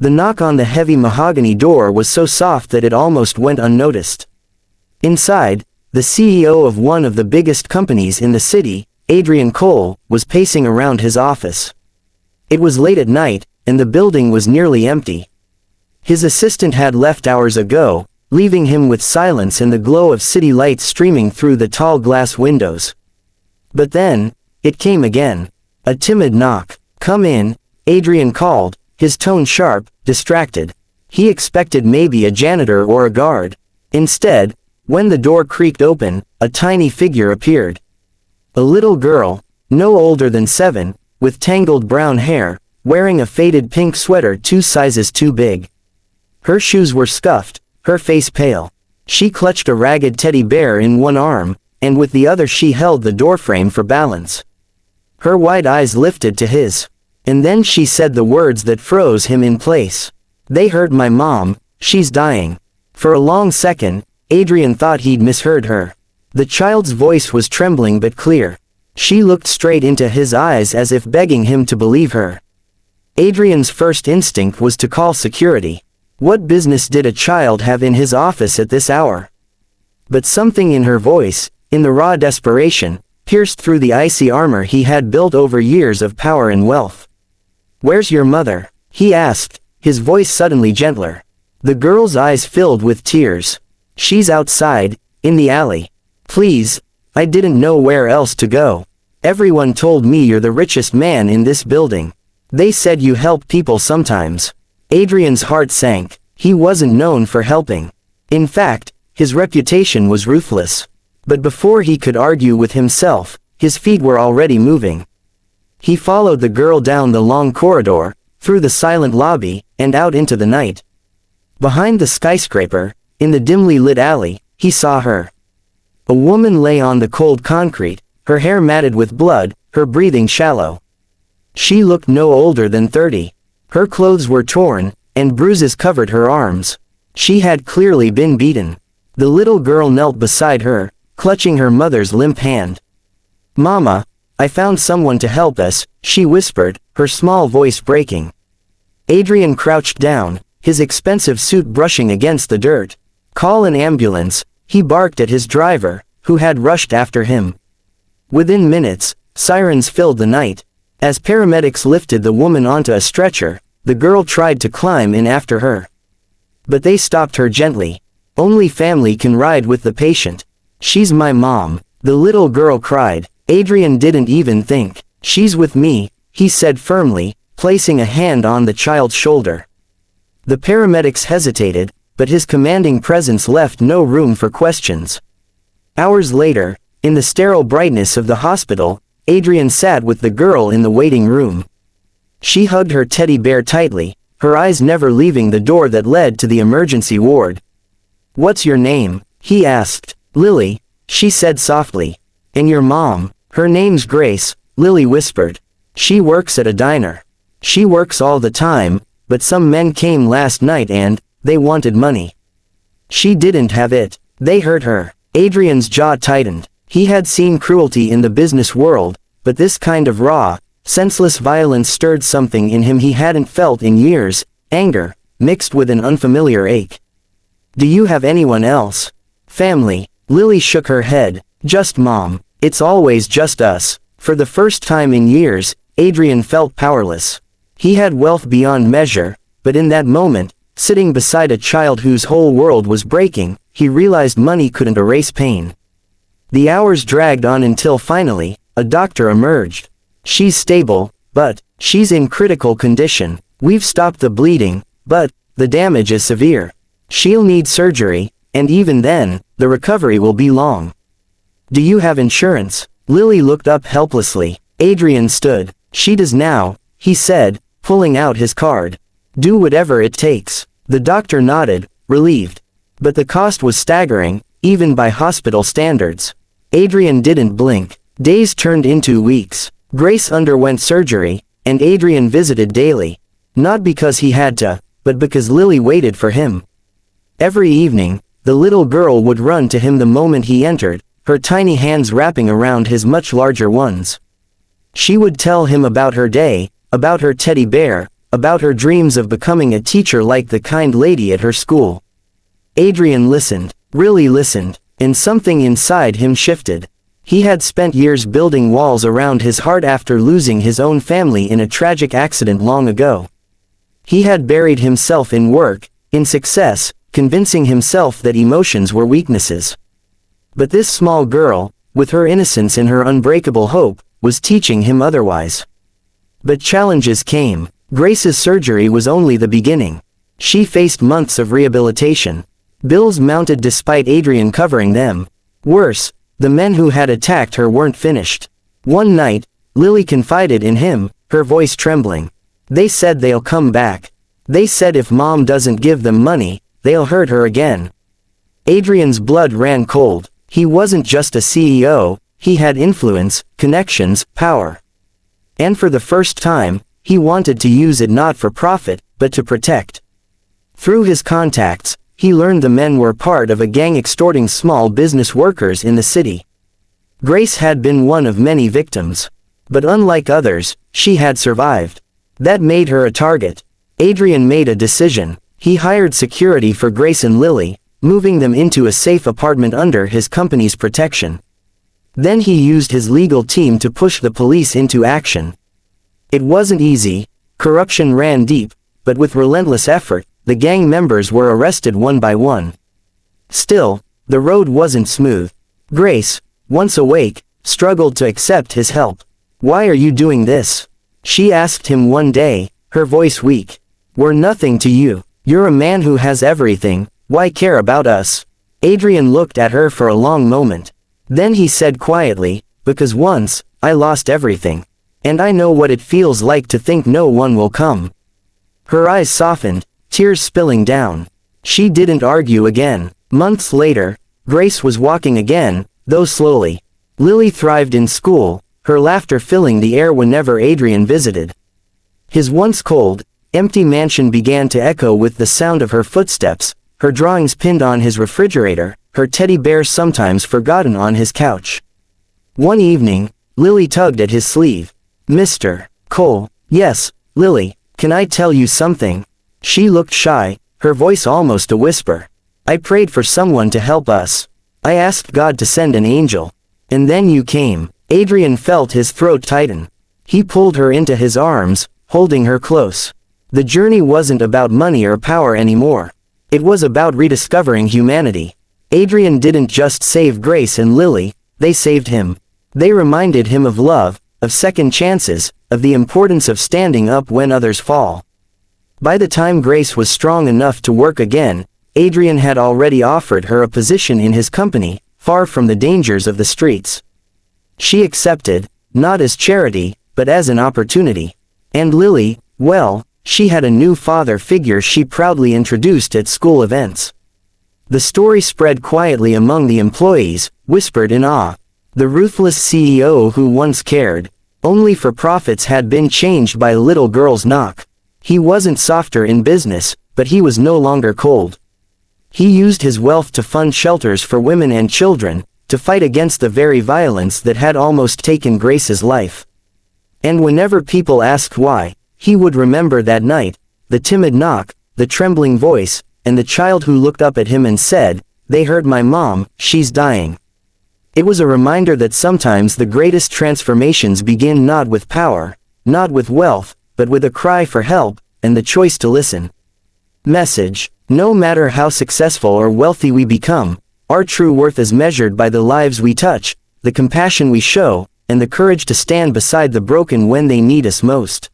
The knock on the heavy mahogany door was so soft that it almost went unnoticed. Inside, the CEO of one of the biggest companies in the city, Adrian Cole, was pacing around his office. It was late at night, and the building was nearly empty. His assistant had left hours ago, leaving him with silence and the glow of city lights streaming through the tall glass windows. But then, it came again. A timid knock. "Come in," Adrian called, his tone sharp, distracted. He expected maybe a janitor or a guard. Instead, when the door creaked open, a tiny figure appeared. A little girl, no older than 7, with tangled brown hair, wearing a faded pink sweater 2 sizes too big. Her shoes were scuffed, her face pale. She clutched a ragged teddy bear in one arm, and with the other she held the doorframe for balance. Her wide eyes lifted to his. And then she said the words that froze him in place. "They hurt my mom, she's dying." For a long second, Adrian thought he'd misheard her. The child's voice was trembling but clear. She looked straight into his eyes as if begging him to believe her. Adrian's first instinct was to call security. What business did a child have in his office at this hour? But something in her voice, in the raw desperation, pierced through the icy armor he had built over years of power and wealth. "Where's your mother?" he asked, his voice suddenly gentler. The girl's eyes filled with tears. "She's outside, in the alley. Please, I didn't know where else to go. Everyone told me you're the richest man in this building. They said you help people sometimes." Adrian's heart sank. He wasn't known for helping. In fact, his reputation was ruthless. But before he could argue with himself, his feet were already moving. He followed the girl down the long corridor, through the silent lobby, and out into the night. Behind the skyscraper, in the dimly lit alley, he saw her. A woman lay on the cold concrete, her hair matted with blood, her breathing shallow. She looked no older than 30. Her clothes were torn, and bruises covered her arms. She had clearly been beaten. The little girl knelt beside her, clutching her mother's limp hand. "Mama, I found someone to help us," she whispered, her small voice breaking. Adrian crouched down, his expensive suit brushing against the dirt. "Call an ambulance," he barked at his driver, who had rushed after him. Within minutes, sirens filled the night. As paramedics lifted the woman onto a stretcher, the girl tried to climb in after her. But they stopped her gently. "Only family can ride with the patient. She's my mom," the little girl cried. Adrian didn't even think. "She's with me," he said firmly, placing a hand on the child's shoulder. The paramedics hesitated, but his commanding presence left no room for questions. Hours later, in the sterile brightness of the hospital, Adrian sat with the girl in the waiting room. She hugged her teddy bear tightly, her eyes never leaving the door that led to the emergency ward. "What's your name?" he asked. "Lily," she said softly. "And your mom?" "Her name's Grace," Lily whispered. "She works at a diner. She works all the time, but some men came last night and, they wanted money. She didn't have it. They hurt her." Adrian's jaw tightened. He had seen cruelty in the business world, but this kind of raw, senseless violence stirred something in him he hadn't felt in years, anger, mixed with an unfamiliar ache. "Do you have anyone else?" "Family." Lily shook her head. "Just mom. It's always just us." For the first time in years, Adrian felt powerless. He had wealth beyond measure, but in that moment, sitting beside a child whose whole world was breaking, he realized money couldn't erase pain. The hours dragged on until finally, a doctor emerged. "She's stable, but, she's in critical condition. We've stopped the bleeding, but, the damage is severe. She'll need surgery, and even then, the recovery will be long." "Do you have insurance?" Lily looked up helplessly. Adrian stood. "She does now," he said, pulling out his card. "Do whatever it takes." The doctor nodded, relieved. But the cost was staggering, even by hospital standards. Adrian didn't blink. Days turned into weeks. Grace underwent surgery, and Adrian visited daily. Not because he had to, but because Lily waited for him. Every evening, the little girl would run to him the moment he entered, her tiny hands wrapping around his much larger ones. She would tell him about her day, about her teddy bear, about her dreams of becoming a teacher like the kind lady at her school. Adrian listened, really listened, and something inside him shifted. He had spent years building walls around his heart after losing his own family in a tragic accident long ago. He had buried himself in work, in success, convincing himself that emotions were weaknesses. But this small girl, with her innocence and her unbreakable hope, was teaching him otherwise. But challenges came. Grace's surgery was only the beginning. She faced months of rehabilitation. Bills mounted despite Adrian covering them. Worse, the men who had attacked her weren't finished. One night, Lily confided in him, her voice trembling. "They said they'll come back. They said if Mom doesn't give them money, they'll hurt her again." Adrian's blood ran cold. He wasn't just a CEO, he had influence, connections, power. And for the first time, he wanted to use it not for profit, but to protect. Through his contacts, he learned the men were part of a gang extorting small business workers in the city. Grace had been one of many victims. But unlike others, she had survived. That made her a target. Adrian made a decision. He hired security for Grace and Lily, moving them into a safe apartment under his company's protection. Then he used his legal team to push the police into action. It wasn't easy, corruption ran deep, but with relentless effort, the gang members were arrested one by one. Still, the road wasn't smooth. Grace, once awake, struggled to accept his help. "Why are you doing this?" she asked him one day, her voice weak. "We're nothing to you. You're a man who has everything, why care about us?" Adrian looked at her for a long moment. Then he said quietly, "Because once, I lost everything. And I know what it feels like to think no one will come." Her eyes softened, tears spilling down. She didn't argue again. Months later, Grace was walking again, though slowly. Lily thrived in school, her laughter filling the air whenever Adrian visited. His once cold, empty mansion began to echo with the sound of her footsteps, her drawings pinned on his refrigerator, her teddy bear sometimes forgotten on his couch. One evening, Lily tugged at his sleeve. "Mr. Cole." "Yes, Lily, can I tell you something?" She looked shy, her voice almost a whisper. "I prayed for someone to help us. I asked God to send an angel. And then you came." Adrian felt his throat tighten. He pulled her into his arms, holding her close. The journey wasn't about money or power anymore. It was about rediscovering humanity. Adrian didn't just save Grace and Lily, they saved him. They reminded him of love, of second chances, of the importance of standing up when others fall. By the time Grace was strong enough to work again, Adrian had already offered her a position in his company, far from the dangers of the streets. She accepted, not as charity, but as an opportunity. And Lily, well, she had a new father figure she proudly introduced at school events. The story spread quietly among the employees, whispered in awe. The ruthless CEO who once cared only for profits had been changed by a little girl's knock. He wasn't softer in business, but he was no longer cold. He used his wealth to fund shelters for women and children, to fight against the very violence that had almost taken Grace's life. And whenever people asked why, he would remember that night, the timid knock, the trembling voice, and the child who looked up at him and said, "They heard my mom, she's dying." It was a reminder that sometimes the greatest transformations begin not with power, not with wealth, but with a cry for help, and the choice to listen. Message: no matter how successful or wealthy we become, our true worth is measured by the lives we touch, the compassion we show, and the courage to stand beside the broken when they need us most.